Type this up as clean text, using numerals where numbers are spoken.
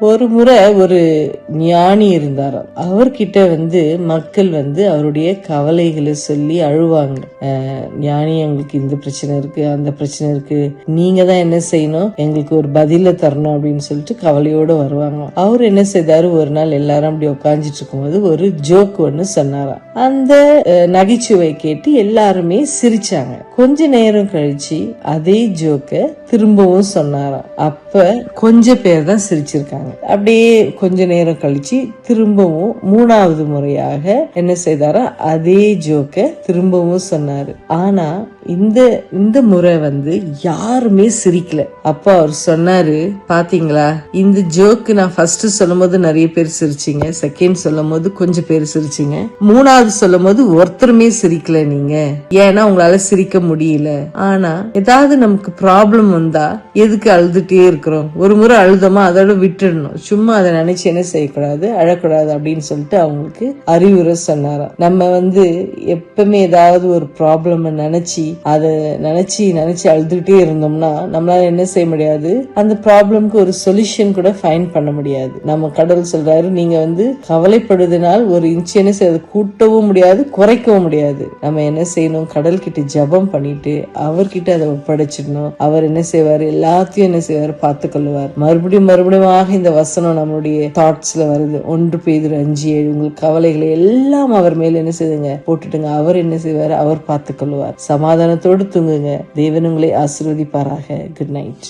ஒரு முறை ஒரு ஞானி இருந்தாராம். அவர்கிட்ட மக்கள் அவருடைய கவலைகளை சொல்லி அழுவாங்க. ஞானி, எங்களுக்கு இந்த பிரச்சனை இருக்கு, அந்த பிரச்சனை இருக்கு, நீங்க தான் என்ன செய்யணும், எங்களுக்கு ஒரு பதில தரணும் அப்படின்னு சொல்லிட்டு கவலையோட வருவாங்க. அவர் என்ன செய்தாரு, ஒரு நாள் எல்லாரும் அப்படி உட்காந்துட்டு இருக்கும்போது ஒரு ஜோக் ஒண்ணு சொன்னாராம். அந்த நகைச்சுவை கேட்டு எல்லாருமே சிரிச்சாங்க. கொஞ்ச நேரம் கழிச்சு அதே ஜோக்க திரும்பவும் சொன்னாராம். அப்ப கொஞ்ச பேர் தான் சிரிச்சிருக்காங்க. அப்படியே கொஞ்ச நேரம் கழிச்சு திரும்பவும் 3வது முறையாக என்ன செய்தாரா, அதே ஜோக்க திரும்பவும் சொன்னாரு. ஆனா இந்த முறை யாருமே சிரிக்கல. அப்ப அவர் சொன்னாரு, பாத்தீங்களா, இந்த ஜோக்கு நான் ஃபர்ஸ்ட் சொல்லும் போது நிறைய பேர் சிரிச்சீங்க, செகண்ட் சொல்லும் போது கொஞ்சம் பேர் சிரிச்சீங்க, 3வது சொல்லும் போது ஒருத்தருமே சிரிக்கல. நீங்க ஏன்னா உங்களால சிரிக்க முடியல. ஆனா ஏதாவது நமக்கு ப்ராப்ளம் வந்தா எதுக்கு அழுதுட்டே இருக்கிறோம், ஒரு முறை அழுதமா அதோட விட்டுடணும், சும்மா அதை நினைச்சு என்ன செய்யக்கூடாது, அழக்கூடாது அப்படின்னு சொல்லிட்டு அவங்களுக்கு அறிவுரை சொன்னாராம். நம்ம எப்பவுமே ஏதாவது ஒரு ப்ராப்ளம் நினைச்சு அதை நினைச்சு அழுதுகிட்டே இருந்தோம்னா நம்மளால என்ன செய்ய முடியாது, அந்த ப்ராப்ளம்க்கு ஒரு சொல்யூஷன் கூட ஃபைண்ட் பண்ண முடியாது. நம்ம கடவுள் சொல்றாரு, நீங்க கவலைப்படுவதனால் ஒரு இன்ச் என்ன செய்யாது, கூட்டவும் முடியாது, குறைக்கவும் முடியாது. நம்ம என்ன செய்யணும், கடல் கிட்ட ஜெபம் பண்ணிட்டு அவர்கிட்ட அதை ஒப்படைச்சிடணும். அவர் என்ன செய்வாரு, எல்லாத்தையும் என்ன செய்வாரு, பார்த்து கொள்ளுவார். மறுபடியும் இந்த வசனம் நம்மளுடைய தாட்ஸ்ல வருது. 1 பேதுரு 5:7, உங்கள் கவலைகளை எல்லாம் அவர் மேல என்ன செய்யுங்க, போட்டுட்டுங்க, அவர் என்ன செய்வாரு, அவர் பார்த்து கொள்ளுவார். சமாதானத்தோடு தூங்குங்க. தேவன் உங்களை ஆசீர்வதிப்பாராக. Good night.